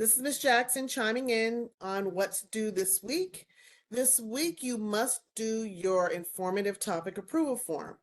This is Miss Jackson chiming in on what's due this week. This week, you must do your informative topic approval form.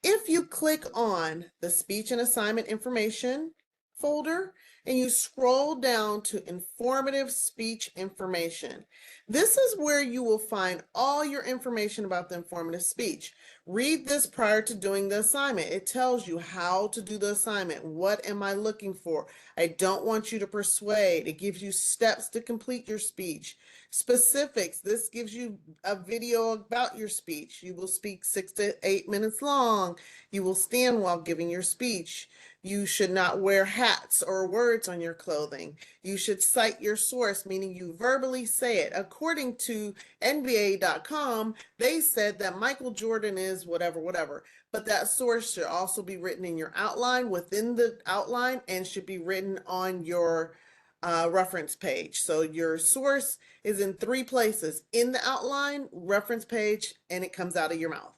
If you click on the speech and assignment information folder and you scroll down to informative speech information, this is where you will find all your information about the informative speech. Read this prior to doing the assignment. It tells you how to do the assignment. What am I looking for? I don't want you to persuade. It gives you steps to complete your speech. Specifics. This gives you a video about your speech. You will speak 6 to 8 minutes long. You will stand while giving your speech. You should not wear hats or words on your clothing. You should cite your source, meaning you verbally say it. According to NBA.com, they said that Michael Jordan is whatever, whatever. But that source should also be written in your outline, within the outline, and should be written on your reference page. So your source is in 3 places: in the outline, reference page, and it comes out of your mouth.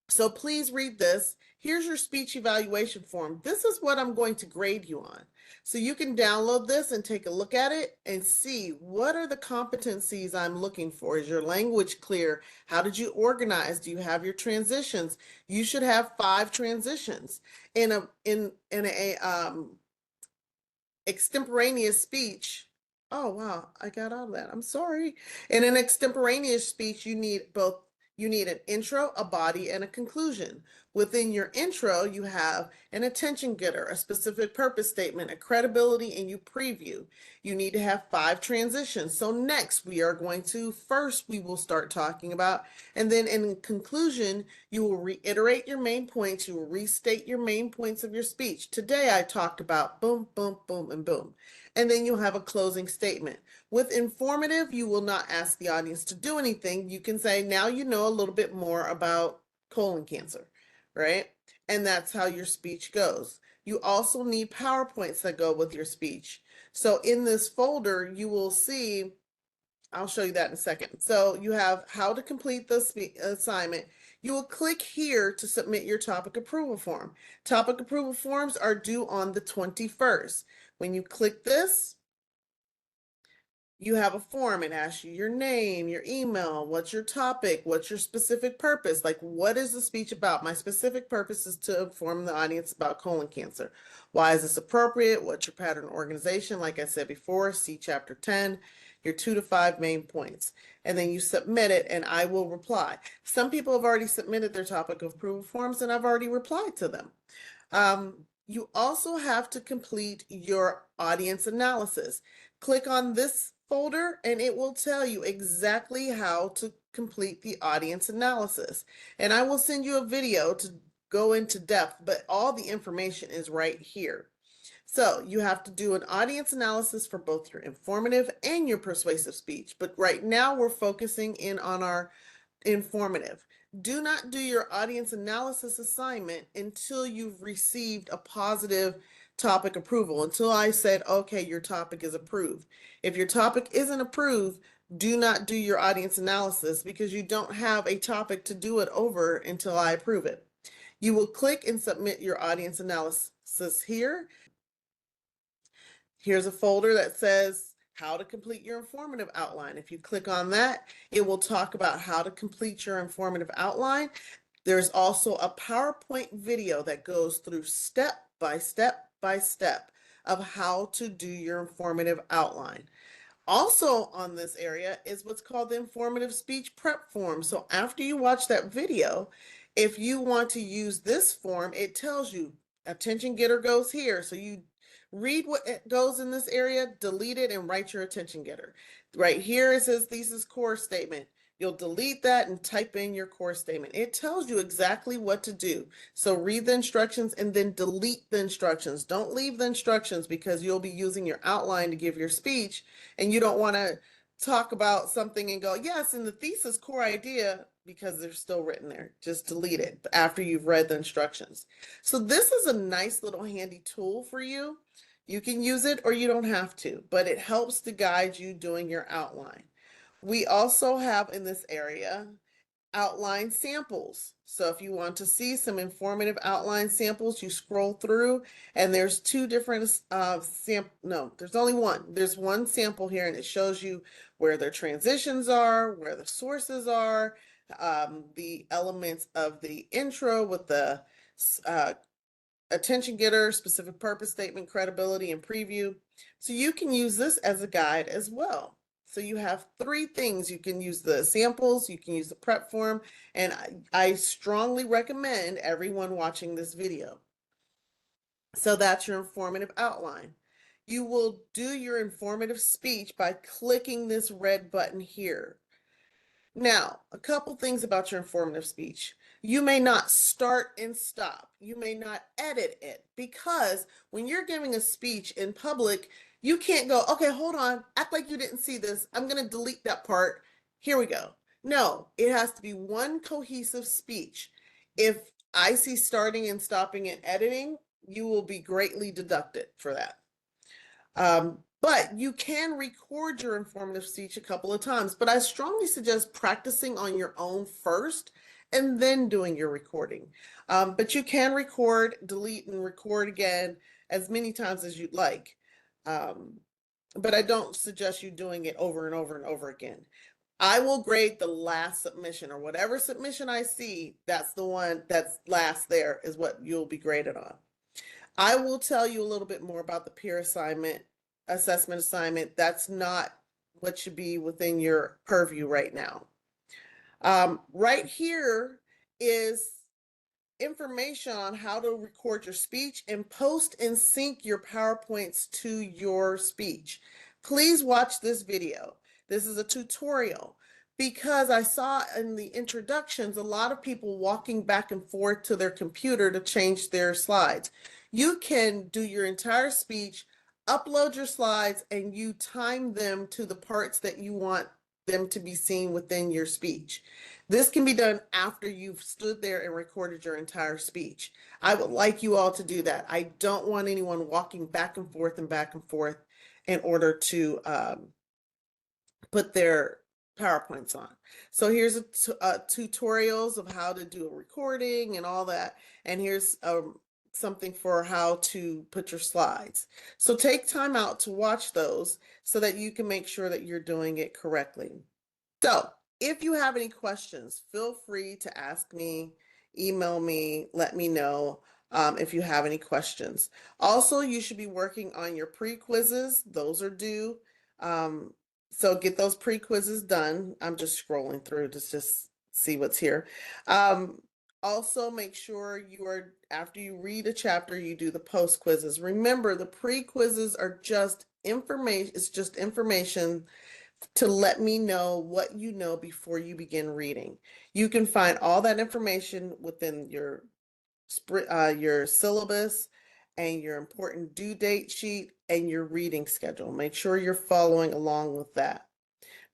So please read this. Here's your speech evaluation form. This is what I'm going to grade you on. So you can download this and take a look at it and see what are the competencies I'm looking for. Is your language clear? How did you organize? Do you have your transitions? You should have 5 transitions. In a extemporaneous speech. Oh wow, I got out of that. I'm sorry. In an extemporaneous speech, you need an intro, a body, and a conclusion. Within your intro, you have an attention getter, a specific purpose statement, a credibility, and you preview. You need to have 5 transitions. So next, we will start talking about, and then in conclusion, you will reiterate your main points. You will restate your main points of your speech. Today, I talked about boom, boom, boom, and boom. And then you'll have a closing statement. With informative, you will not ask the audience to do anything. You can say, now you know a little bit more about colon cancer, right? And that's how your speech goes. You also need PowerPoints that go with your speech. So in this folder, you will see, I'll show you that in a second. So you have how to complete the assignment. You will click here to submit your topic approval form. Topic approval forms are due on the 21st. When you click this, you have a form. It asks you your name, your email, what's your topic, what's your specific purpose, like what is the speech about? My specific purpose is to inform the audience about colon cancer. Why is this appropriate? What's your pattern organization? Like I said before, see chapter 10, your 2 to 5 main points. And then you submit it and I will reply. Some people have already submitted their topic of approval forms and I've already replied to them. You also have to complete your audience analysis. Click on this folder and it will tell you exactly how to complete the audience analysis. And I will send you a video to go into depth, but all the information is right here. So you have to do an audience analysis for both your informative and your persuasive speech. But right now we're focusing in on our informative. Do not do your audience analysis assignment until you've received a positive topic approval, until I said, okay, your topic is approved. If your topic isn't approved, do not do your audience analysis because you don't have a topic to do it over until I approve it. You will click and submit your audience analysis here. Here's a folder that says how to complete your informative outline. If you click on that, it will talk about how to complete your informative outline. There's also a PowerPoint video that goes through step by step by step of how to do your informative outline. Also on this area is what's called the informative speech prep form. So after you watch that video, if you want to use this form, it tells you attention getter goes here. So you read what goes in this area, delete it, and write your attention getter. Right here it says thesis core statement. You'll delete that and type in your core statement. It tells you exactly what to do. So read the instructions and then delete the instructions. Don't leave the instructions because you'll be using your outline to give your speech and you don't want to talk about something and go, yes, in the thesis core idea, because they're still written there. Just delete it after you've read the instructions. So this is a nice little handy tool for you. You can use it or you don't have to, but it helps to guide you doing your outline. We also have in this area outline samples. So if you want to see some informative outline samples, you scroll through and there's two different no, there's only one. There's one sample here and it shows you where their transitions are, where the sources are, the elements of the intro with the uh, attention getter, specific purpose statement, credibility, and preview. So you can use this as a guide as well. So you have three things. You can use the samples, you can use the prep form, and I strongly recommend everyone watching this video. So that's your informative outline. You will do your informative speech by clicking this red button here. Now, a couple things about your informative speech. You may not start and stop. You may not edit it because when you're giving a speech in public, you can't go, okay, hold on, act like you didn't see this. I'm going to delete that part. Here we go. No, it has to be one cohesive speech. If I see starting and stopping and editing, you will be greatly deducted for that. But you can record your informative speech a couple of times, but I strongly suggest practicing on your own first and then doing your recording. But you can record, delete, and record again as many times as you'd like. But I don't suggest you doing it over and over and over again. I will grade the last submission or whatever submission I see, that's the one that's last there is what you'll be graded on. I will tell you a little bit more about the peer assessment assignment. That's not what should be within your purview right now. Right here is information on how to record your speech and post and sync your PowerPoints to your speech. Please watch this video. This is a tutorial because I saw in the introductions a lot of people walking back and forth to their computer to change their slides. You can do your entire speech, upload your slides, and you time them to the parts that you want them to be seen within your speech. This can be done after you've stood there and recorded your entire speech. I would like you all to do that. I don't want anyone walking back and forth in order to put their PowerPoints on. So here's tutorials of how to do a recording and all that. And here's something for how to put your slides. So take time out to watch those so that you can make sure that you're doing it correctly. So if you have any questions, feel free to ask me, email me, let me know if you have any questions. Also, you should be working on your pre-quizzes. Those are due. So get those pre-quizzes done. I'm just scrolling through to just see what's here. Also, make sure you are, after you read a chapter, you do the post quizzes. Remember, the pre-quizzes are just information. It's just information to let me know what you know before you begin reading. You can find all that information within your syllabus and your important due date sheet and your reading schedule. Make sure you're following along with that.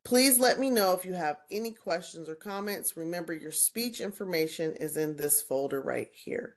Please let me know if you have any questions or comments. Remember, your speech information is in this folder right here.